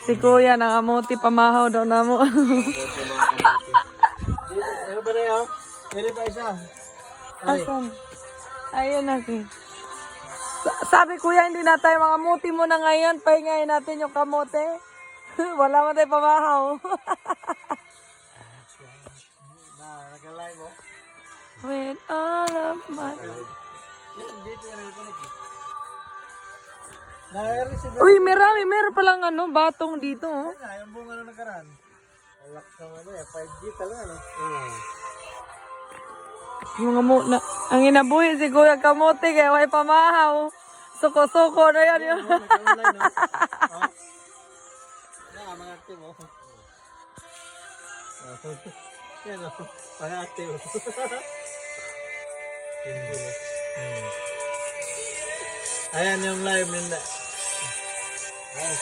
Si Kuya nangamuti pamahaw daw na mo. Ano ba na yun? Pwede pa isa. Asan? Ayun natin. Sabi Kuya, hindi na tayo mangamuti mo na ngayon. Pahingayin natin yung kamote. Wala man tayo pamahaw. Nakalay mo? With all of my... Uy, meron palang batong dito. Oh. Yung bunga na nakaraan. Alak naman 5G talaga, no? Yung ang inabuhi si Kuya kamote kaya may pamahaw. Suko-suko na yan yun. Nakalay, no? Mga active, oh. Yan, oh. Mga active. Ayan yung live nila. Ayan,